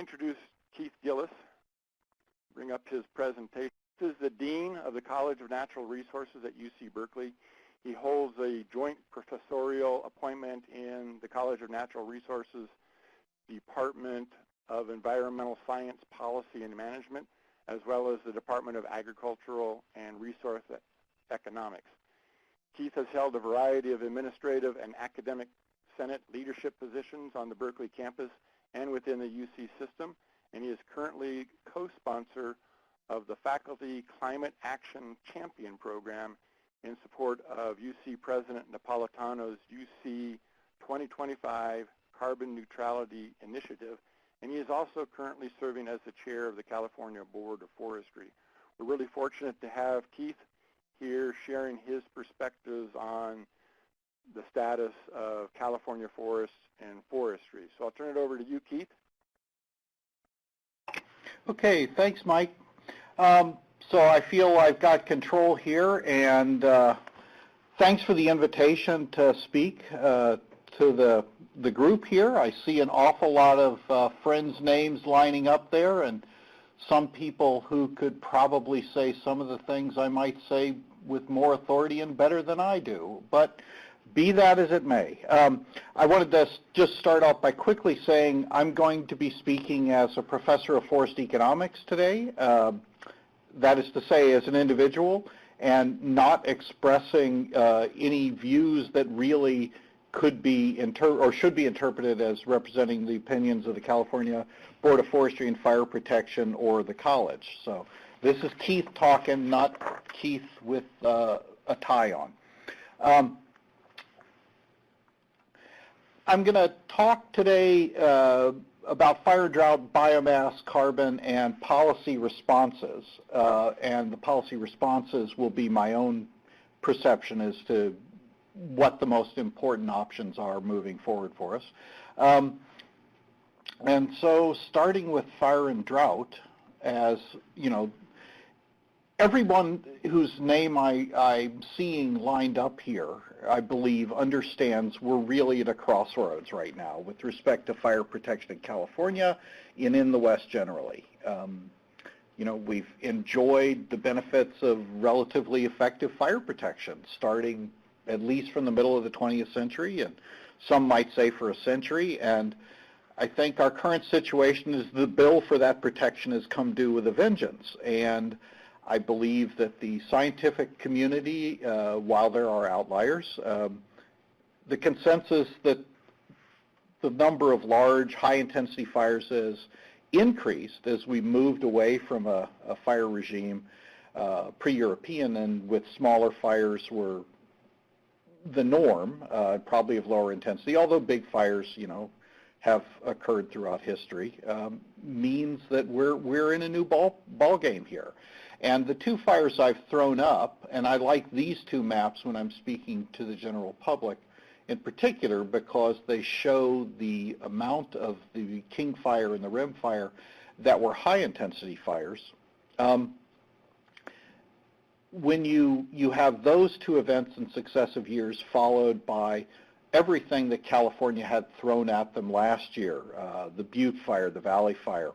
introduce Keith Giles, bring up his presentation. This is the Dean of the College of Natural Resources at UC Berkeley. He holds a joint professorial appointment in the College of Natural Resources Department of Environmental Science, Policy, and Management, as well as the Department of Agricultural and Resource Economics. Keith has held a variety of administrative and academic Senate leadership positions on the Berkeley campus and within the UC system, and he is currently co-sponsor of the Faculty Climate Action Champion Program in support of UC President Napolitano's UC 2025 Carbon Neutrality Initiative, and he is also currently serving as the chair of the California Board of Forestry. We're really fortunate to have Keith here sharing his perspectives on the status of California forests and forestry. So I'll turn it over to you, Keith. Okay, thanks, Mike. So I feel I've got control here, and thanks for the invitation to speak to the group here. I see an awful lot of friends' names lining up there, and some people who could probably say some of the things I might say with more authority and better than I do. But be that as it may, I wanted to just start off by quickly saying I'm going to be speaking as a professor of forest economics today. That is to say, as an individual, and not expressing any views that really could be or should be interpreted as representing the opinions of the California Board of Forestry and Fire Protection or the college. So this is Keith talking, not Keith with a tie on. I'm going to talk today about fire, drought, biomass, carbon, and policy responses. And the policy responses will be my own perception as to what the most important options are moving forward for us. And so starting with fire and drought, as you know, everyone whose name I'm seeing lined up here, I believe, understands we're really at a crossroads right now with respect to fire protection in California and in the West generally. You know, we've enjoyed the benefits of relatively effective fire protection starting at least from the middle of the 20th century, and some might say for a century. And I think our current situation is the bill for that protection has come due with a vengeance. And I believe that the scientific community, while there are outliers, the consensus that the number of large, high-intensity fires has increased as we moved away from a fire regime pre-European, and with smaller fires were the norm, probably of lower intensity, although big fires, you know, have occurred throughout history, means that we're in a new ball game here. And the two fires I've thrown up, and I like these two maps when I'm speaking to the general public in particular because they show the amount of the King Fire and the Rim Fire that were high-intensity fires. When you have those two events in successive years followed by everything that California had thrown at them last year, the Butte Fire, the Valley Fire,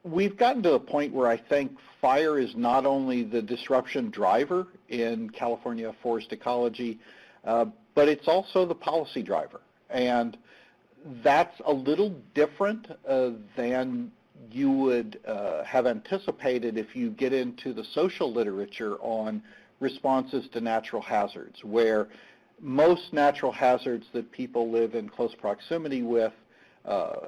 we've gotten to a point where I think fire is not only the disruption driver in California forest ecology, but it's also the policy driver. And that's a little different than you would have anticipated if you get into the social literature on responses to natural hazards, where most natural hazards that people live in close proximity with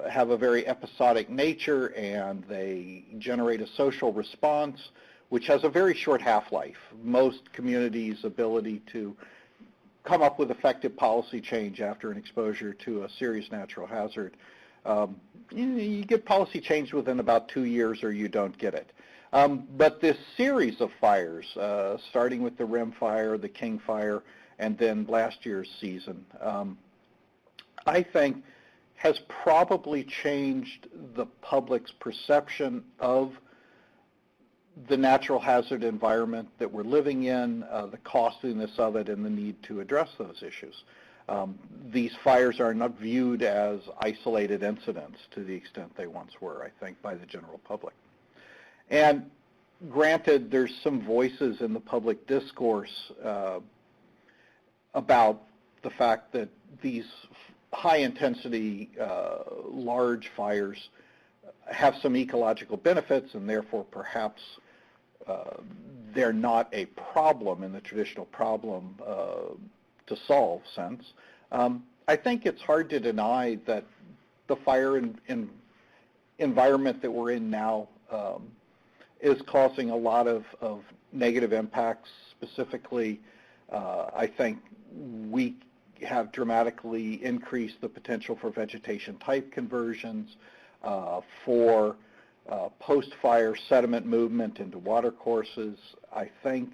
have a very episodic nature, and they generate a social response which has a very short half-life. Most communities' ability to come up with effective policy change after an exposure to a serious natural hazard, you get policy change within about 2 years or you don't get it. But this series of fires, starting with the Rim Fire, the King Fire, and then last year's season, I think has probably changed the public's perception of the natural hazard environment that we're living in, the costliness of it, and the need to address those issues. These fires are not viewed as isolated incidents to the extent they once were, I think, by the general public. And granted, there's some voices in the public discourse about the fact that these high-intensity, large fires have some ecological benefits, and therefore perhaps they're not a problem in the traditional problem to solve sense. I think it's hard to deny that the fire environment that we're in now is causing a lot of negative impacts. Specifically, I think we have dramatically increased the potential for vegetation type conversions, for post-fire sediment movement into watercourses. I think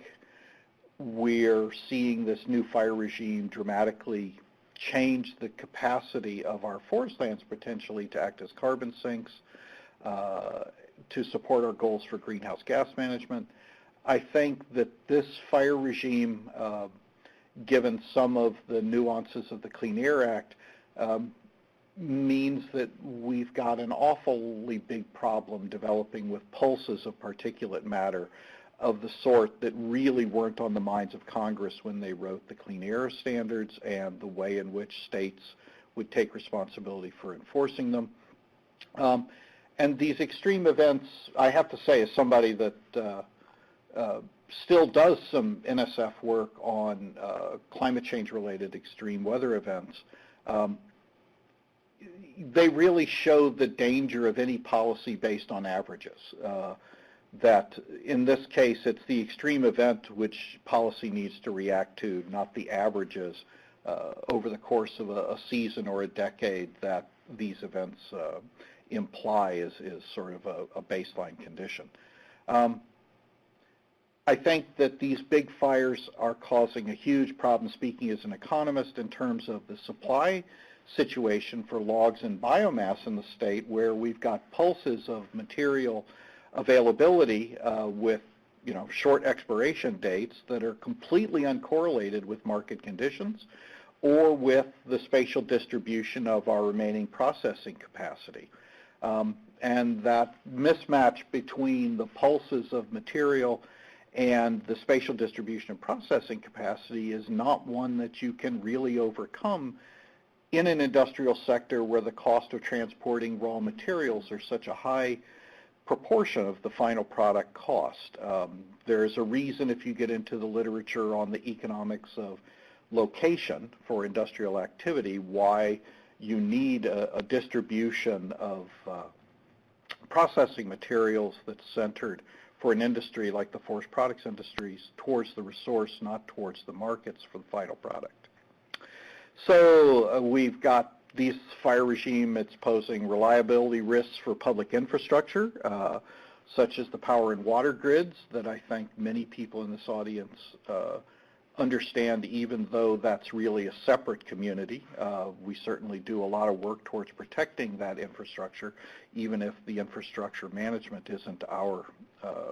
we're seeing this new fire regime dramatically change the capacity of our forest lands potentially to act as carbon sinks, to support our goals for greenhouse gas management. I think that this fire regime, given some of the nuances of the Clean Air Act, means that we've got an awfully big problem developing with pulses of particulate matter of the sort that really weren't on the minds of Congress when they wrote the Clean Air standards and the way in which states would take responsibility for enforcing them. And these extreme events, I have to say, as somebody that still does some NSF work on climate change-related extreme weather events, they really show the danger of any policy based on averages. That in this case, it's the extreme event which policy needs to react to, not the averages over the course of a season or a decade that these events imply is sort of a baseline condition. I think that these big fires are causing a huge problem, speaking as an economist, in terms of the supply situation for logs and biomass in the state, where we've got pulses of material availability with short expiration dates that are completely uncorrelated with market conditions or with the spatial distribution of our remaining processing capacity. And that mismatch between the pulses of material and the spatial distribution of processing capacity is not one that you can really overcome in an industrial sector where the cost of transporting raw materials are such a high proportion of the final product cost. There's a reason, if you get into the literature on the economics of location for industrial activity, why you need a distribution of processing materials that's centered for an industry like the forest products industries towards the resource, not towards the markets for the final product. So we've got this fire regime. It's posing reliability risks for public infrastructure, such as the power and water grids, that I think many people in this audience understand, even though that's really a separate community. We certainly do a lot of work towards protecting that infrastructure, even if the infrastructure management isn't our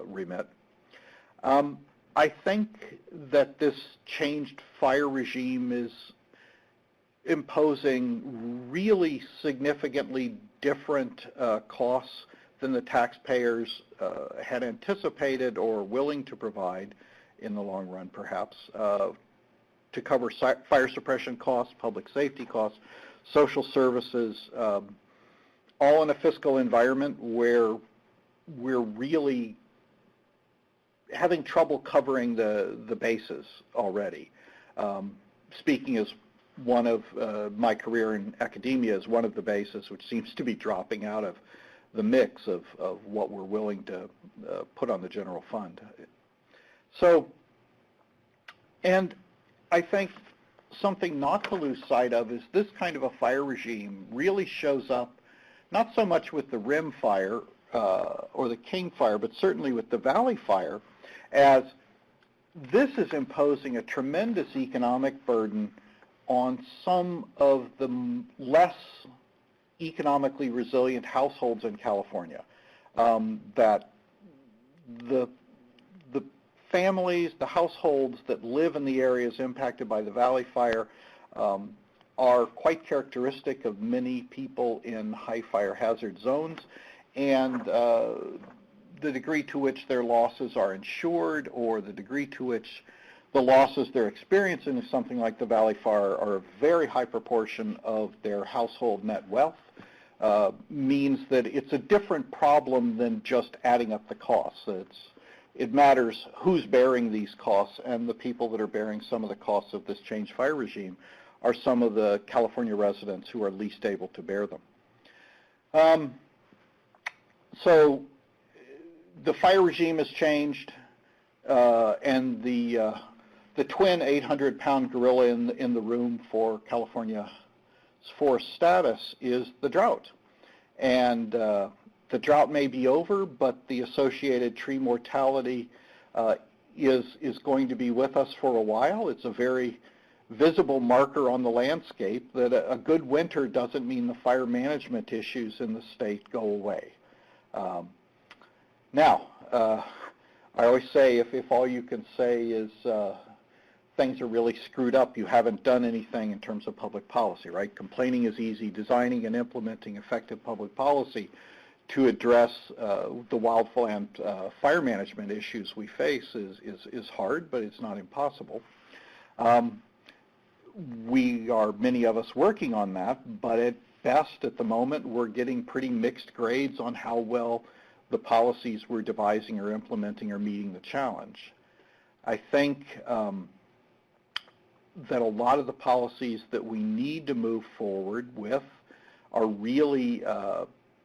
remit. I think that this changed fire regime is imposing really significantly different costs than the taxpayers had anticipated or willing to provide in the long run, perhaps, to cover fire suppression costs, public safety costs, social services, all in a fiscal environment where we're really having trouble covering the bases already. Speaking as one of my career in academia is one of the bases which seems to be dropping out of the mix of what we're willing to put on the general fund. So, and I think something not to lose sight of is this kind of a fire regime really shows up not so much with the Rim Fire or the King Fire, but certainly with the Valley Fire, as this is imposing a tremendous economic burden on some of the less economically resilient households in California. That the families, the households that live in the areas impacted by the Valley Fire are quite characteristic of many people in high fire hazard zones, and the degree to which their losses are insured or the degree to which the losses they're experiencing in something like the Valley Fire are a very high proportion of their household net wealth, means that it's a different problem than just adding up the costs. It matters who's bearing these costs, and the people that are bearing some of the costs of this changed fire regime are some of the California residents who are least able to bear them. So the fire regime has changed, and the twin 800-pound gorilla in the room for California's forest status is the drought. And the drought may be over, but the associated tree mortality is going to be with us for a while. It's a very visible marker on the landscape that a good winter doesn't mean the fire management issues in the state go away. Now, I always say if all you can say is things are really screwed up, you haven't done anything in terms of public policy, right? Complaining is easy. Designing and implementing effective public policy to address the wildland fire management issues we face is hard, but it's not impossible. We are, many of us, working on that, but at best at the moment we're getting pretty mixed grades on how well the policies we're devising or implementing are meeting the challenge. I think that a lot of the policies that we need to move forward with are really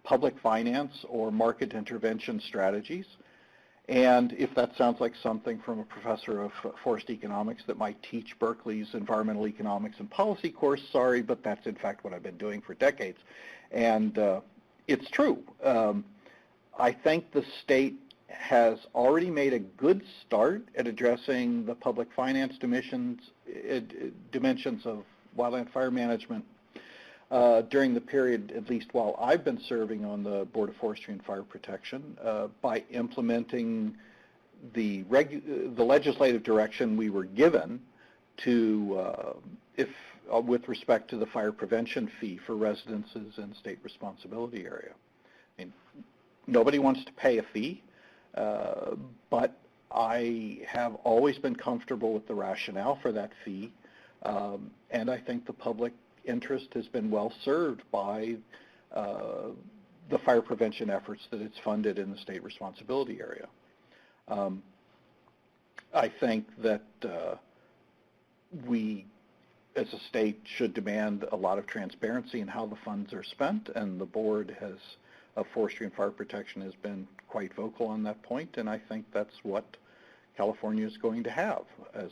public finance or market intervention strategies. And if that sounds like something from a professor of forest economics that might teach Berkeley's environmental economics and policy course, sorry, but that's in fact what I've been doing for decades. And it's true. I think the state has already made a good start at addressing the public finance dimensions of wildland fire management during the period, at least while I've been serving on the Board of Forestry and Fire Protection, by implementing the legislative direction we were given to, with respect to the fire prevention fee for residences in state responsibility area. I mean, nobody wants to pay a fee, but I have always been comfortable with the rationale for that fee, and I think the public interest has been well served by the fire prevention efforts that it's funded in the state responsibility area. I think that we as a state should demand a lot of transparency in how the funds are spent, and the board of Forestry and Fire Protection has been quite vocal on that point, and I think that's what California is going to have, as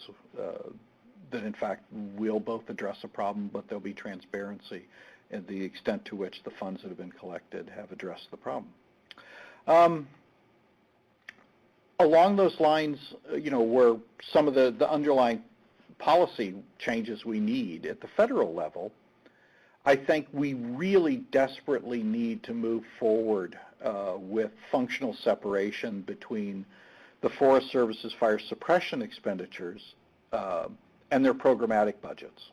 that in fact we'll both address a problem, but there'll be transparency in the extent to which the funds that have been collected have addressed the problem. Along those lines, where some of the underlying policy changes we need at the federal level, I think we really desperately need to move forward with functional separation between the Forest Service's fire suppression expenditures and their programmatic budgets.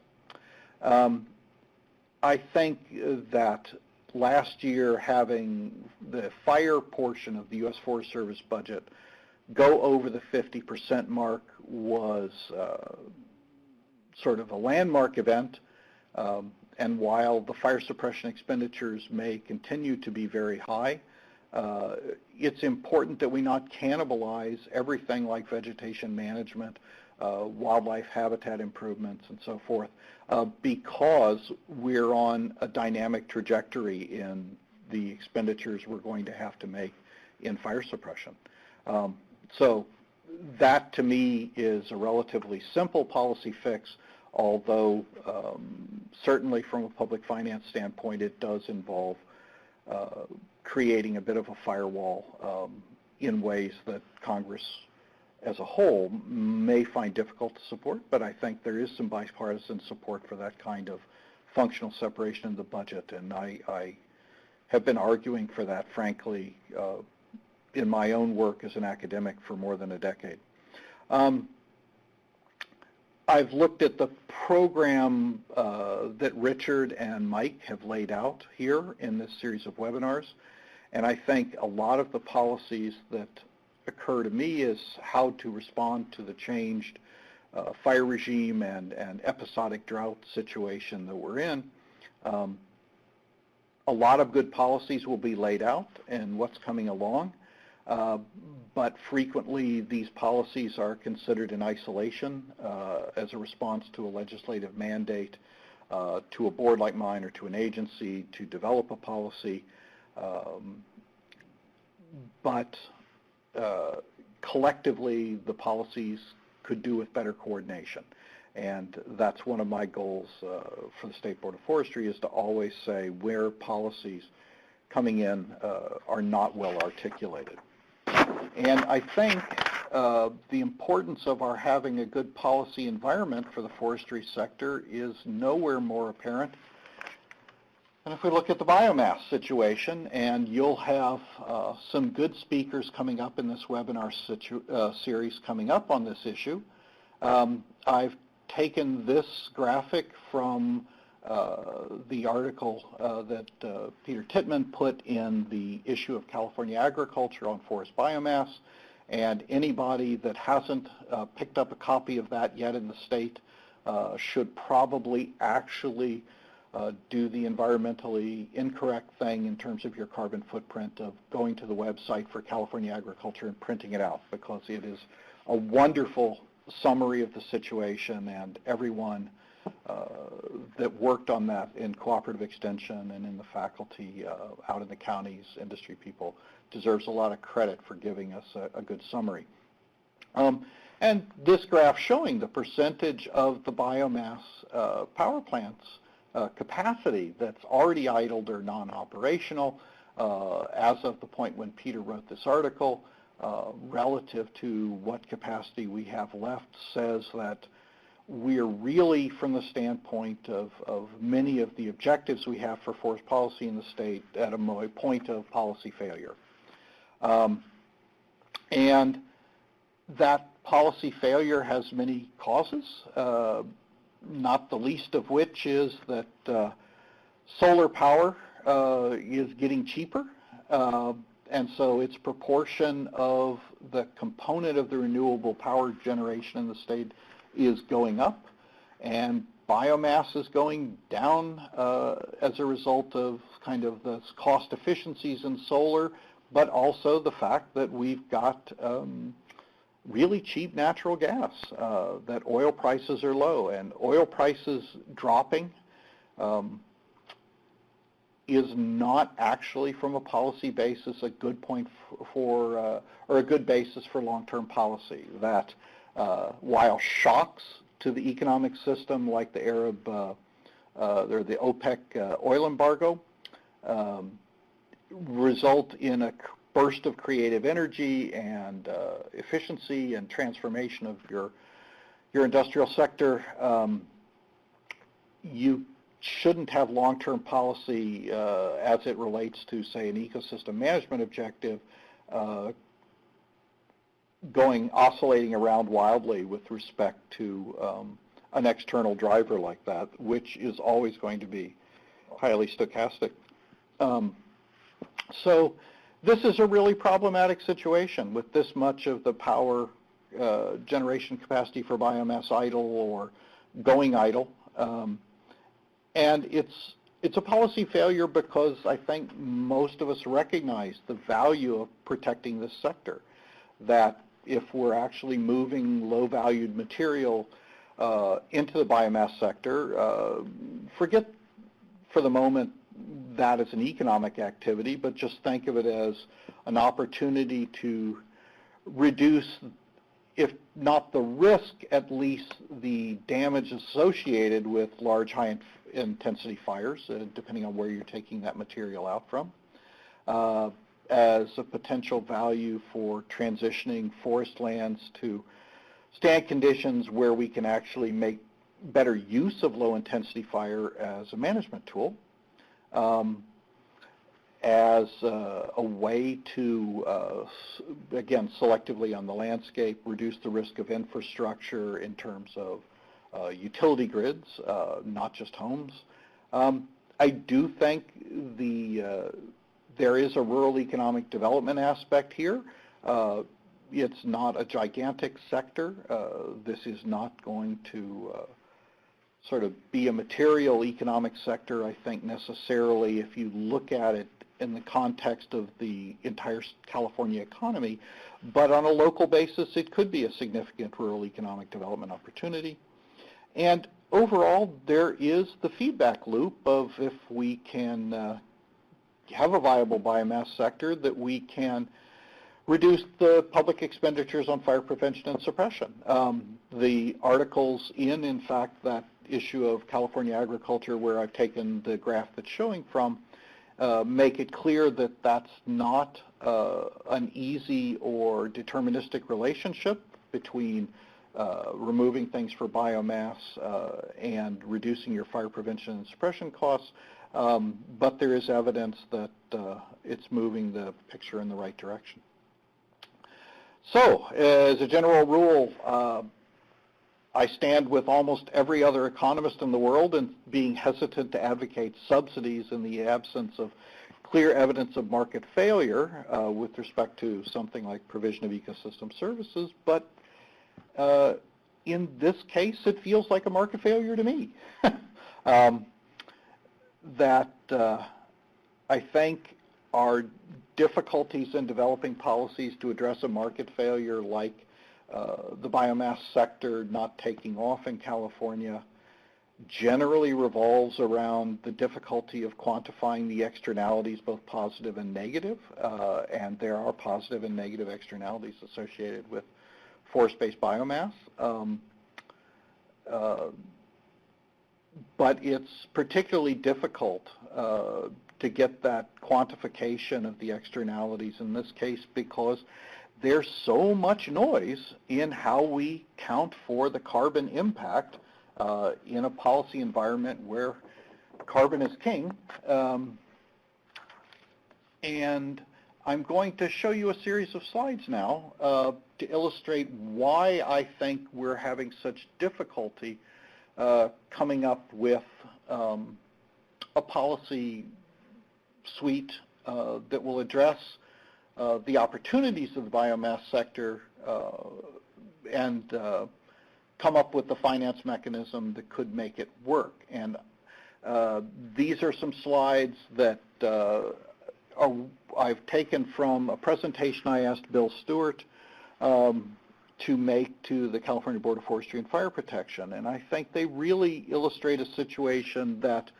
I think that last year having the fire portion of the U.S. Forest Service budget go over the 50% mark was sort of a landmark event. And while the fire suppression expenditures may continue to be very high, it's important that we not cannibalize everything like vegetation management, wildlife habitat improvements, and so forth, because we're on a dynamic trajectory in the expenditures we're going to have to make in fire suppression. So that, to me, is a relatively simple policy fix, although certainly from a public finance standpoint, it does involve creating a bit of a firewall in ways that Congress as a whole may find difficult to support, but I think there is some bipartisan support for that kind of functional separation in the budget, and I have been arguing for that, frankly, in my own work as an academic for more than a decade. I've looked at the program that Richard and Mike have laid out here in this series of webinars, and I think a lot of the policies that occur to me is how to respond to the changed fire regime and episodic drought situation that we're in. A lot of good policies will be laid out and what's coming along, but frequently these policies are considered in isolation as a response to a legislative mandate to a board like mine or to an agency to develop a policy. But collectively, the policies could do with better coordination. And that's one of my goals for the State Board of Forestry, is to always say where policies coming in are not well articulated. And I think the importance of our having a good policy environment for the forestry sector is nowhere more apparent than if we look at the biomass situation. And you'll have some good speakers coming up in this webinar series coming up on this issue. I've taken this graphic from the article that Peter Tittman put in the issue of California Agriculture on forest biomass, and anybody that hasn't picked up a copy of that yet in the state should probably actually do the environmentally incorrect thing in terms of your carbon footprint of going to the website for California Agriculture and printing it out, because it is a wonderful summary of the situation, and everyone that worked on that in cooperative extension and in the faculty out in the counties, industry people, deserves a lot of credit for giving us a good summary. And this graph showing the percentage of the biomass power plants capacity that's already idled or non-operational as of the point when Peter wrote this article, relative to what capacity we have left, says that we're really, from the standpoint of many of the objectives we have for forest policy in the state, at a point of policy failure. And that policy failure has many causes, not the least of which is that solar power is getting cheaper. And so its proportion of the component of the renewable power generation in the state is going up, and biomass is going down as a result of kind of the cost efficiencies in solar, but also the fact that we've got really cheap natural gas, that oil prices are low, and oil prices dropping is not actually, from a policy basis, a good point for, or a good basis for long-term policy. That while shocks to the economic system, like the Arab or the OPEC oil embargo, result in a burst of creative energy and efficiency and transformation of your industrial sector, you shouldn't have long-term policy as it relates to, say, an ecosystem management objective oscillating around wildly with respect to an external driver like that, which is always going to be highly stochastic. So this is a really problematic situation with this much of the power generation capacity for biomass idle or going idle. And it's a policy failure because I think most of us recognize the value of protecting this sector, that if we're actually moving low-valued material into the biomass sector, forget for the moment that as an economic activity, but just think of it as an opportunity to reduce, if not the risk, at least the damage associated with large high-intensity fires, depending on where you're taking that material out from, as a potential value for transitioning forest lands to stand conditions where we can actually make better use of low-intensity fire as a management tool, as a way to, again, selectively on the landscape, reduce the risk of infrastructure in terms of utility grids, not just homes. I do think there is a rural economic development aspect here. It's not a gigantic sector. This is not going to sort of be a material economic sector, I think, necessarily if you look at it in the context of the entire California economy. But on a local basis, it could be a significant rural economic development opportunity. And overall, there is the feedback loop of if we can have a viable biomass sector, that we can reduce the public expenditures on fire prevention and suppression. The articles in fact, that issue of California Agriculture, where I've taken the graph that's showing from, make it clear that that's not an easy or deterministic relationship between removing things for biomass and reducing your fire prevention and suppression costs, but there is evidence that it's moving the picture in the right direction. So, as a general rule, I stand with almost every other economist in the world in being hesitant to advocate subsidies in the absence of clear evidence of market failure with respect to something like provision of ecosystem services, but in this case, it feels like a market failure to me. That I think are difficulties in developing policies to address a market failure like the biomass sector not taking off in California generally revolves around the difficulty of quantifying the externalities, both positive and negative, and there are positive and negative externalities associated with forest-based biomass. But it's particularly difficult to get that quantification of the externalities in this case because there's so much noise in how we count for the carbon impact in a policy environment where carbon is king. And I'm going to show you a series of slides now to illustrate why I think we're having such difficulty coming up with a policy suite that will address the opportunities of the biomass sector and come up with the finance mechanism that could make it work. And these are some slides that I've taken from a presentation I asked Bill Stewart to make to the California Board of Forestry and Fire Protection. And I think they really illustrate a situation that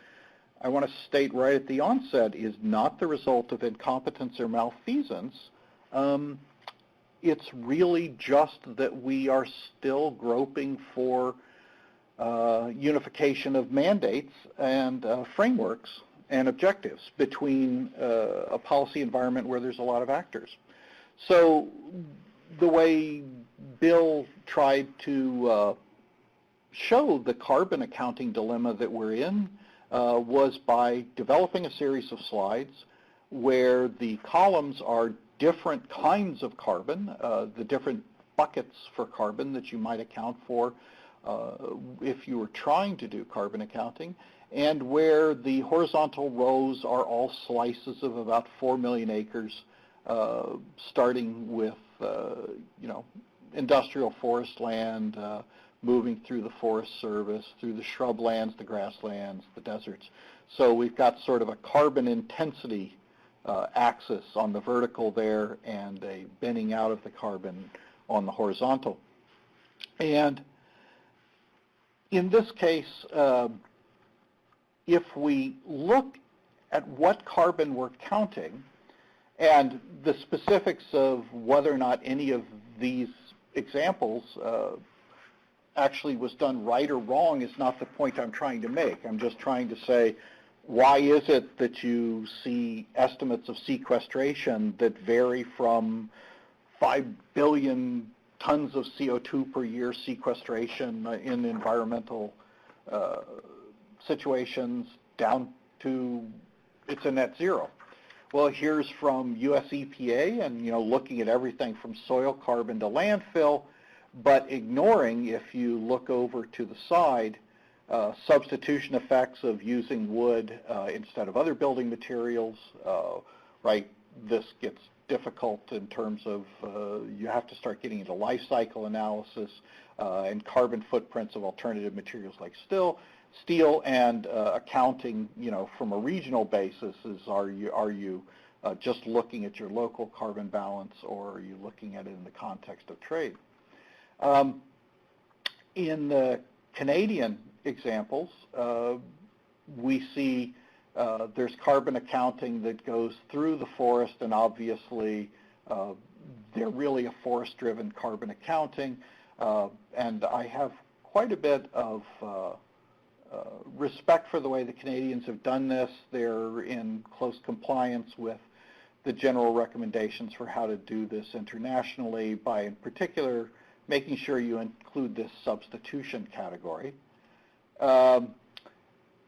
I want to state right at the onset is not the result of incompetence or malfeasance. It's really just that we are still groping for unification of mandates and frameworks and objectives between a policy environment where there's a lot of actors. So the way Bill tried to show the carbon accounting dilemma that we're in was by developing a series of slides where the columns are different kinds of carbon, the different buckets for carbon that you might account for if you were trying to do carbon accounting, and where the horizontal rows are all slices of about 4 million acres, starting with industrial forest land, moving through the Forest Service, through the shrublands, the grasslands, the deserts. So we've got sort of a carbon intensity axis on the vertical there and a bending out of the carbon on the horizontal. And in this case, if we look at what carbon we're counting and the specifics of whether or not any of these examples actually was done right or wrong is not the point I'm trying to make. I'm just trying to say, why is it that you see estimates of sequestration that vary from 5 billion tons of CO2 per year sequestration in environmental situations down to it's a net zero? Well, here's from US EPA and looking at everything from soil carbon to landfill, but ignoring, if you look over to the side, substitution effects of using wood instead of other building materials, right? This gets difficult in terms of you have to start getting into life cycle analysis and carbon footprints of alternative materials like steel, and accounting, from a regional basis is are you just looking at your local carbon balance, or are you looking at it in the context of trade? In the Canadian examples, we see there's carbon accounting that goes through the forest, and obviously they're really a forest-driven carbon accounting, and I have quite a bit of respect for the way the Canadians have done this. They're in close compliance with the general recommendations for how to do this internationally by, in particular, making sure you include this substitution category.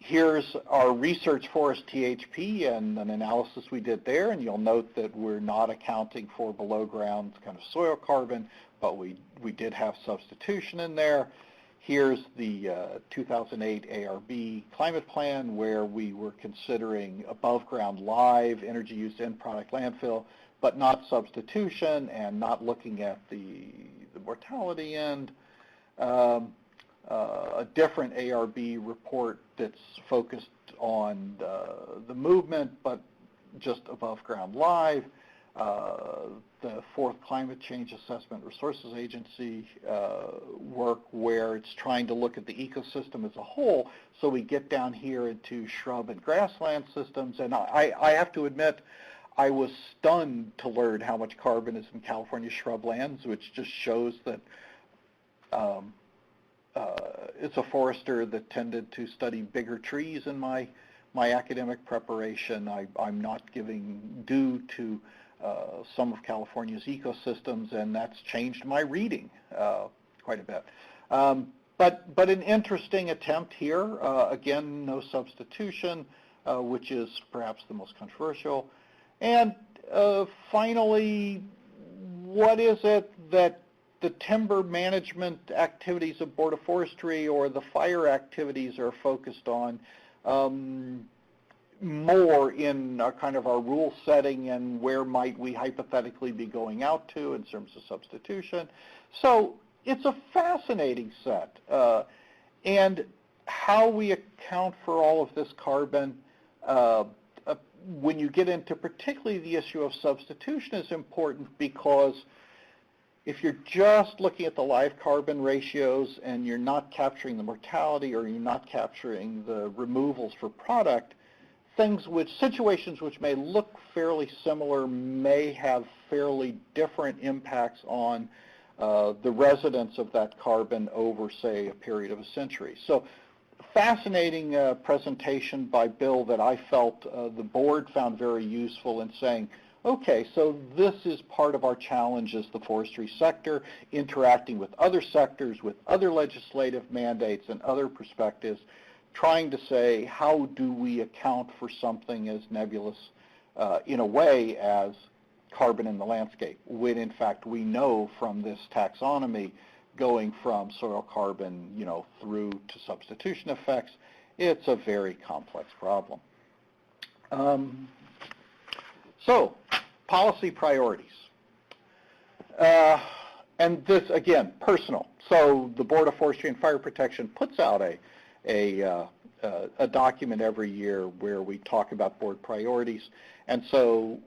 Here's our research forest THP and an analysis we did there, and you'll note that we're not accounting for below ground kind of soil carbon, but we did have substitution in there. Here's the 2008 ARB climate plan, where we were considering above ground live energy use end product landfill, but not substitution, and not looking at the mortality end. A different ARB report that's focused on the movement, but just above ground live. The fourth Climate Change Assessment Resources Agency work, where it's trying to look at the ecosystem as a whole, so we get down here into shrub and grassland systems. And I have to admit, I was stunned to learn how much carbon is in California shrublands, which just shows that it's a forester that tended to study bigger trees in my academic preparation. I'm not giving due to some of California's ecosystems, and that's changed my reading quite a bit. But an interesting attempt here. Again, no substitution, which is perhaps the most controversial. And finally, what is it that the timber management activities of Board of Forestry or the fire activities are focused on more in kind of our rule setting, and where might we hypothetically be going out to in terms of substitution? So it's a fascinating set. And how we account for all of this carbon, when you get into particularly the issue of substitution, is important, because if you're just looking at the live carbon ratios and you're not capturing the mortality, or you're not capturing the removals for product, situations which may look fairly similar may have fairly different impacts on the residence of that carbon over, say, a period of a century. So fascinating presentation by Bill that I felt the board found very useful in saying, okay, so this is part of our challenge as the forestry sector, interacting with other sectors, with other legislative mandates and other perspectives, trying to say, how do we account for something as nebulous in a way as carbon in the landscape, when in fact we know from this taxonomy, going from soil carbon, through to substitution effects, it's a very complex problem. So, policy priorities. And this, again, personal. So the Board of Forestry and Fire Protection puts out a document every year where we talk about board priorities. And so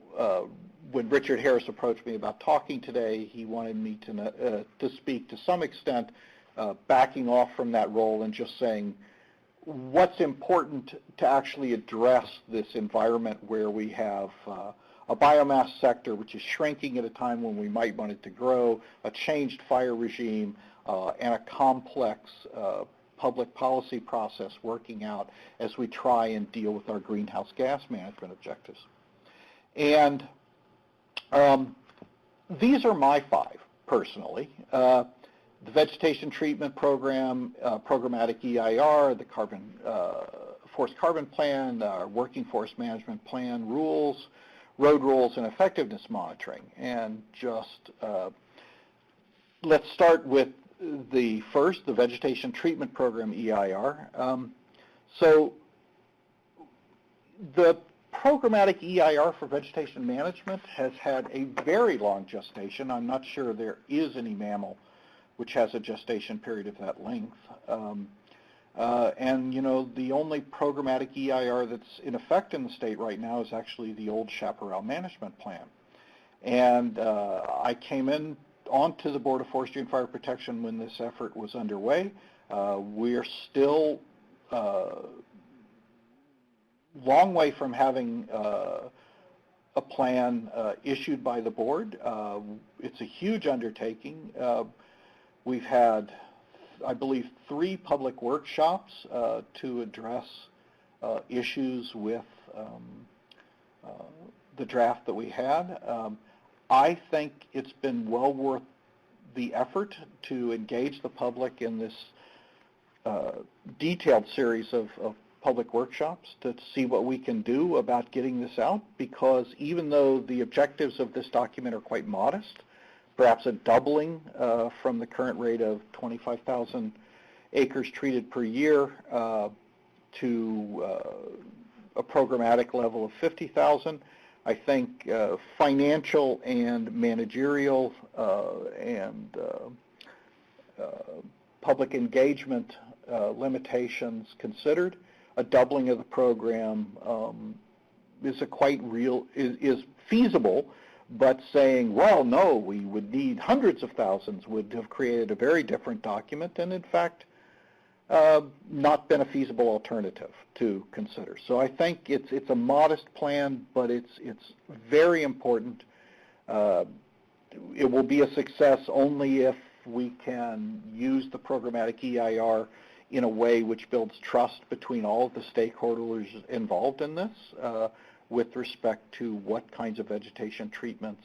when Richard Harris approached me about talking today, he wanted me to speak to some extent, backing off from that role and just saying what's important to actually address this environment where we have a biomass sector which is shrinking at a time when we might want it to grow, a changed fire regime, and a complex public policy process working out as we try and deal with our greenhouse gas management objectives. And these are my five, personally. The vegetation treatment program, programmatic EIR, the forest carbon plan, our working forest management plan, rules, road rules, and effectiveness monitoring. And just let's start with the Vegetation Treatment Program, EIR. So the programmatic EIR for vegetation management has had a very long gestation. I'm not sure there is any mammal which has a gestation period of that length. And, you know, the only programmatic EIR that's in effect in the state right now is actually the old chaparral management plan. And I came in onto the Board of Forestry and Fire Protection when this effort was underway. We're still long way from having a plan issued by the board. It's a huge undertaking. We've had, I believe, 3 public workshops to address issues with the draft that we had. I think it's been well worth the effort to engage the public in this detailed series of public workshops to see what we can do about getting this out, because even though the objectives of this document are quite modest, perhaps a doubling from the current rate of 25,000 acres treated per year to a programmatic level of 50,000. I think financial and managerial and public engagement limitations considered, a doubling of the program is feasible. But saying, well, no, we would need hundreds of thousands would have created a very different document, and in fact, not been a feasible alternative to consider. So I think it's a modest plan, but it's very important. It will be a success only if we can use the programmatic EIR in a way which builds trust between all of the stakeholders involved in this, with respect to what kinds of vegetation treatments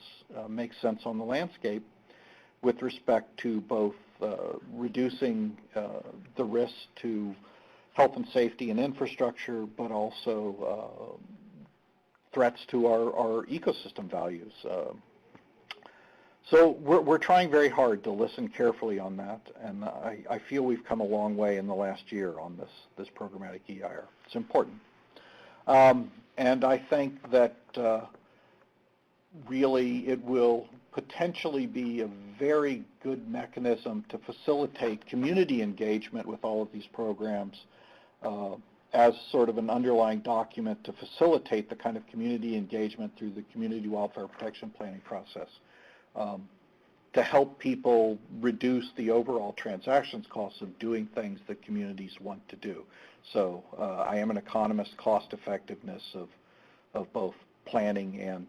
make sense on the landscape, with respect to both reducing the risk to health and safety and infrastructure, but also threats to our ecosystem values. So we're trying very hard to listen carefully on that, and I feel we've come a long way in the last year on this programmatic EIR. It's important. And I think that really it will potentially be a very good mechanism to facilitate community engagement with all of these programs as sort of an underlying document to facilitate the kind of community engagement through the community wildfire protection planning process, to help people reduce the overall transactions costs of doing things that communities want to do. So I am an economist. Cost effectiveness of both planning and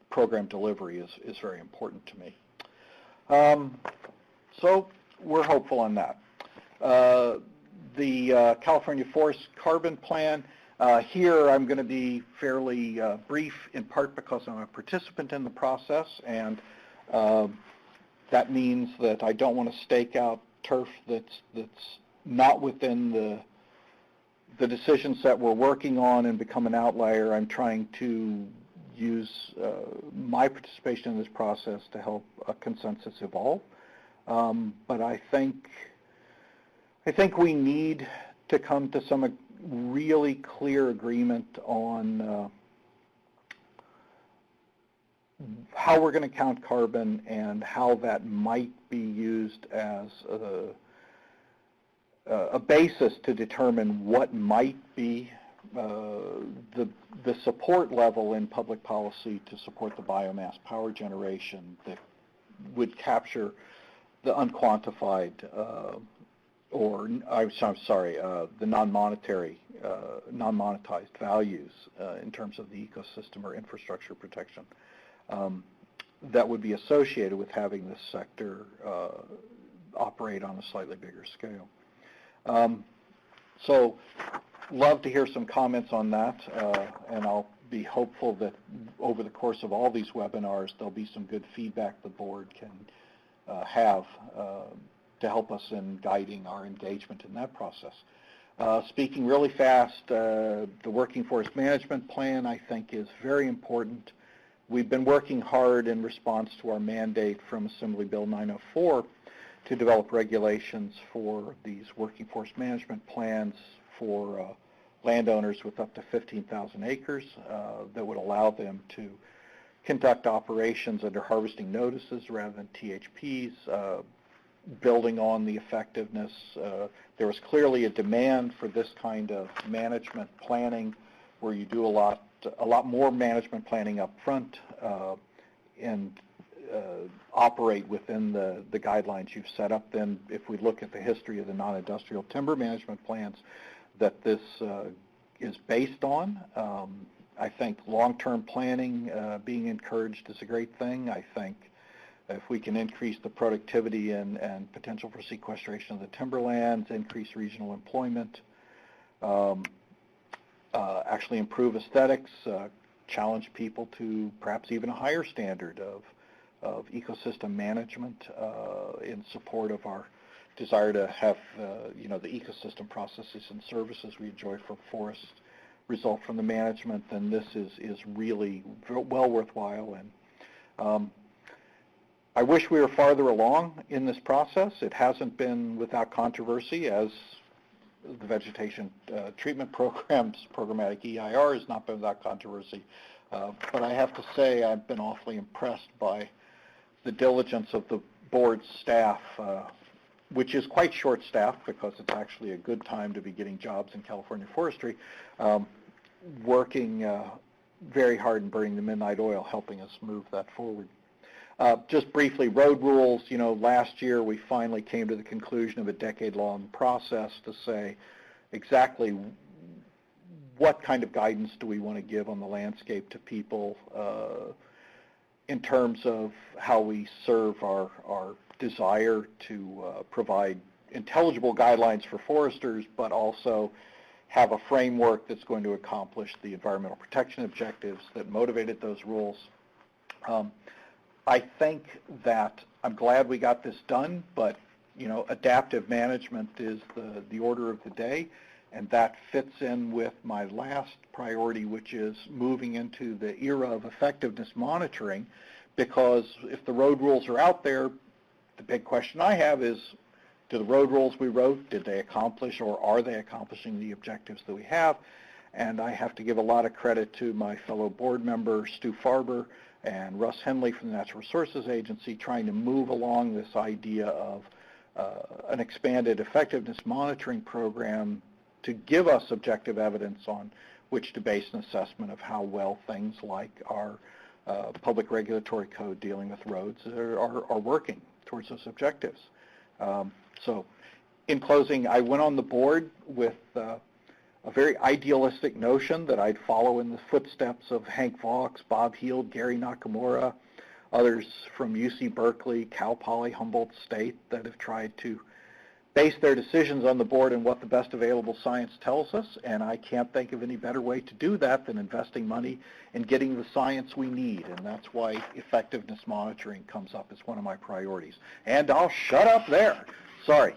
program delivery is very important to me. So we're hopeful on that. The California Forest Carbon Plan, here I'm going to be fairly brief, in part because I'm a participant in the process, and that means that I don't want to stake out turf that's not within the decisions that we're working on and become an outlier. I'm trying to use my participation in this process to help a consensus evolve. But I think we need to come to some really clear agreement on how we're going to count carbon and how that might be used as a basis to determine what might be the support level in public policy to support the biomass power generation that would capture the unquantified the non-monetary, non-monetized values in terms of the ecosystem or infrastructure protection that would be associated with having this sector operate on a slightly bigger scale. So love to hear some comments on that, and I'll be hopeful that over the course of all these webinars there'll be some good feedback the board can have to help us in guiding our engagement in that process. Speaking really fast, the Working Forest Management Plan I think is very important we've been working hard in response to our mandate from Assembly Bill 904 to develop regulations for these working forest management plans for landowners with up to 15,000 acres that would allow them to conduct operations under harvesting notices rather than THPs, building on the effectiveness. There was clearly a demand for this kind of management planning where you do a lot more management planning up front and operate within the guidelines you've set up. Then if we look at the history of the non-industrial timber management plans that this is based on, I think long-term planning being encouraged is a great thing. I think if we can increase the productivity and potential for sequestration of the timberlands, increase regional employment, actually improve aesthetics, challenge people to perhaps even a higher standard of ecosystem management in support of our desire to have the ecosystem processes and services we enjoy from forests result from the management, then this is really well worthwhile. And I wish we were farther along in this process. It hasn't been without controversy, as the vegetation treatment program's programmatic EIR has not been without controversy. But I have to say I've been awfully impressed by the diligence of the board's staff, which is quite short-staffed because it's actually a good time to be getting jobs in California forestry, working very hard and burning the midnight oil, helping us move that forward. Just briefly, road rules, last year we finally came to the conclusion of a decade-long process to say exactly what kind of guidance do we want to give on the landscape to people in terms of how we serve our desire to provide intelligible guidelines for foresters, but also have a framework that's going to accomplish the environmental protection objectives that motivated those rules. I think that I'm glad we got this done, but adaptive management is the order of the day, and that fits in with my last priority, which is moving into the era of effectiveness monitoring, because if the road rules are out there, the big question I have is, do the road rules we wrote, did they accomplish or are they accomplishing the objectives that we have? And I have to give a lot of credit to my fellow board member, Stu Farber, and Russ Henley from the Natural Resources Agency, trying to move along this idea of an expanded effectiveness monitoring program to give us objective evidence on which to base an assessment of how well things like our public regulatory code dealing with roads are working towards those objectives. So in closing, I went on the board with a very idealistic notion that I'd follow in the footsteps of Hank Vaux, Bob Heald, Gary Nakamura, others from UC Berkeley, Cal Poly, Humboldt State that have tried to base their decisions on the board and what the best available science tells us, and I can't think of any better way to do that than investing money in getting the science we need, and that's why effectiveness monitoring comes up as one of my priorities. And I'll shut up there. Sorry,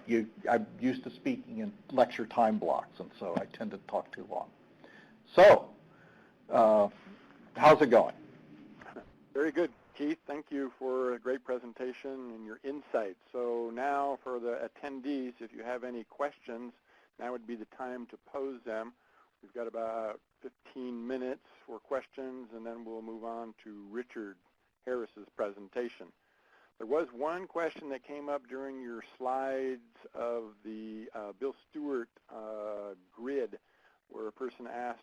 I'm used to speaking in lecture time blocks, and so I tend to talk too long. So, how's it going? Very good, Keith. Thank you for a great presentation and your insights. So now for the attendees, if you have any questions, now would be the time to pose them. We've got about 15 minutes for questions, and then we'll move on to Richard Harris's presentation. There was one question that came up during your slides of the Bill Stewart grid where a person asked.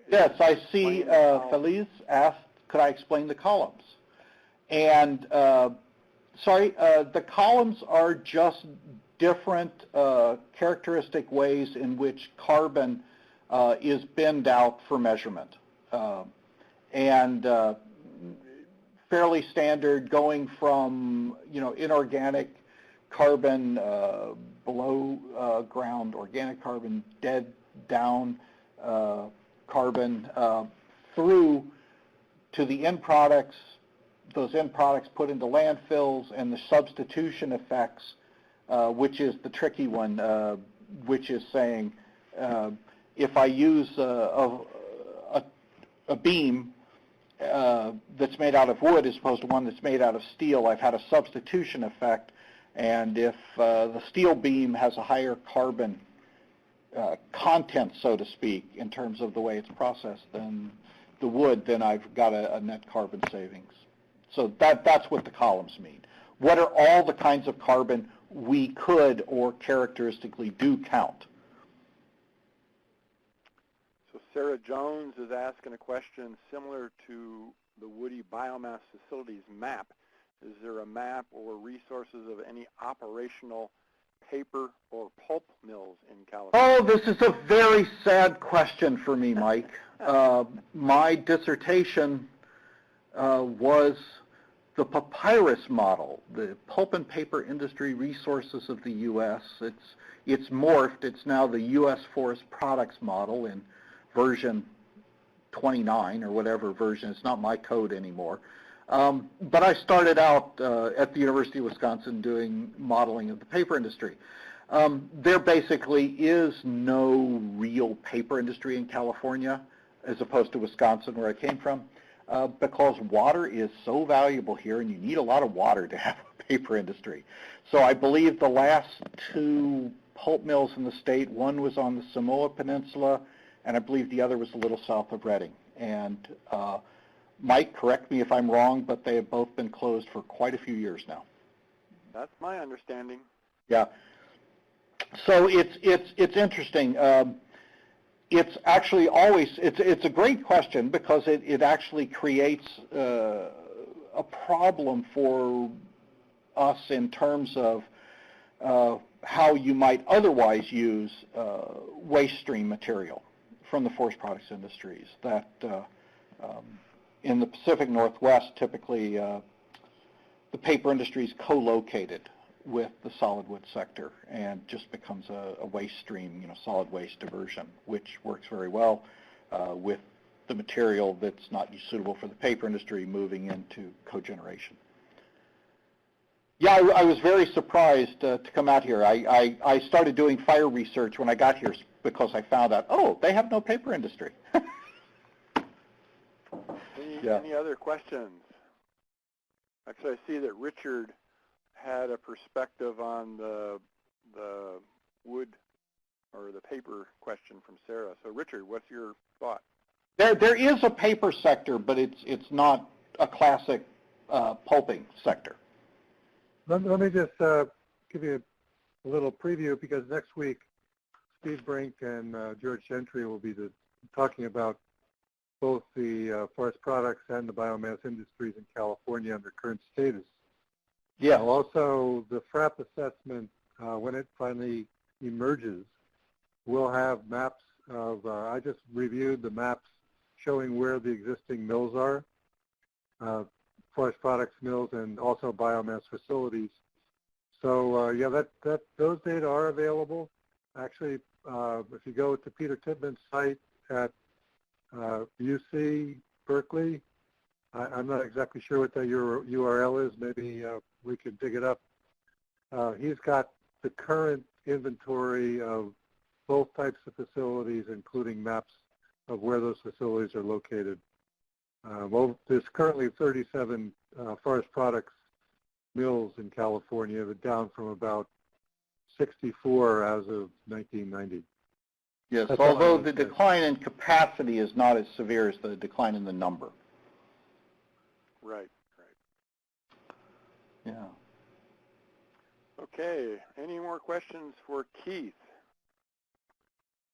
Yes, I see Feliz asked, could I explain the columns? And the columns are just different characteristic ways in which carbon is binned out for measurement. Fairly standard, going from inorganic carbon, below ground organic carbon, dead down carbon, through to the end products, those end products put into landfills, and the substitution effects, which is the tricky one, which is saying if I use a beam that's made out of wood as opposed to one that's made out of steel, I've had a substitution effect, and if the steel beam has a higher carbon content, so to speak, in terms of the way it's processed than the wood, then I've got a net carbon savings. So that's what the columns mean. What are all the kinds of carbon we could or characteristically do count? So Sarah Jones is asking a question similar to the Woody Biomass Facilities map. Is there a map or resources of any operational paper or pulp mills in California? Oh, this is a very sad question for me, Mike. My dissertation was the papyrus model, the pulp and paper industry resources of the U.S. It's morphed. It's now the U.S. Forest Products model in version 29 or whatever version. It's not my code anymore. But I started out at the University of Wisconsin doing modeling of the paper industry. There basically is no real paper industry in California as opposed to Wisconsin where I came from because water is so valuable here and you need a lot of water to have a paper industry. So I believe the last two pulp mills in the state, one was on the Samoa Peninsula and I believe the other was a little south of Redding. And Mike, correct me if I'm wrong, but they have both been closed for quite a few years now. That's my understanding. Yeah. So it's interesting. It's actually always it's a great question because it actually creates a problem for us in terms of how you might otherwise use waste stream material from the forest products industries that in the Pacific Northwest, typically the paper industry is co-located with the solid wood sector and just becomes a waste stream, solid waste diversion, which works very well with the material that's not suitable for the paper industry moving into cogeneration. Yeah, I was very surprised to come out here. I started doing fire research when I got here because I found out, oh, they have no paper industry. Any other questions? Actually, I see that Richard had a perspective on the wood or the paper question from Sarah. So Richard, what's your thought? There is a paper sector, but it's not a classic pulping sector. Let me just give you a little preview because next week Steve Brink and George Gentry will be talking about both the forest products and the biomass industries in California and their current status. Yeah. Also, the FRAP assessment, when it finally emerges, will have maps of, I just reviewed the maps showing where the existing mills are, forest products mills and also biomass facilities. So, yeah, those data are available. Actually, if you go to Peter Titman's site at UC Berkeley, I'm not exactly sure what that URL is. Maybe we could dig it up. He's got the current inventory of both types of facilities, including maps of where those facilities are located. Well, there's currently 37 forest products mills in California, but down from about 64 as of 1990. Yes, That's although the decline in capacity is not as severe as the decline in the number. Right. Yeah. Okay, any more questions for Keith?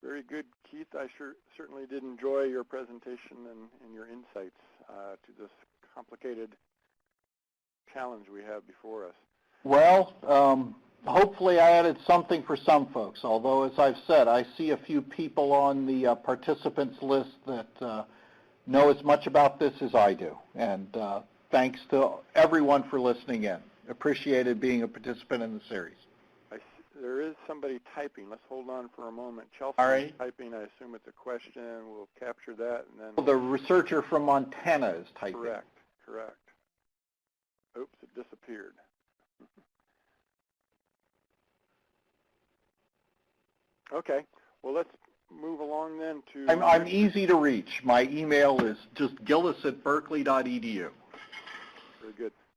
Very good, Keith. I certainly did enjoy your presentation and your insights to this complicated challenge we have before us. Well, hopefully I added something for some folks, although as I've said, I see a few people on the participants list that know as much about this as I do. And thanks to everyone for listening in. Appreciated being a participant in the series. There is somebody typing. Let's hold on for a moment. Chelsea is typing. I assume it's a question. We'll capture that. And then the researcher from Montana is typing. Correct. Oops, it disappeared. Okay. Well, let's move along then to... I'm easy to reach. My email is just gillis@berkeley.edu. Very good.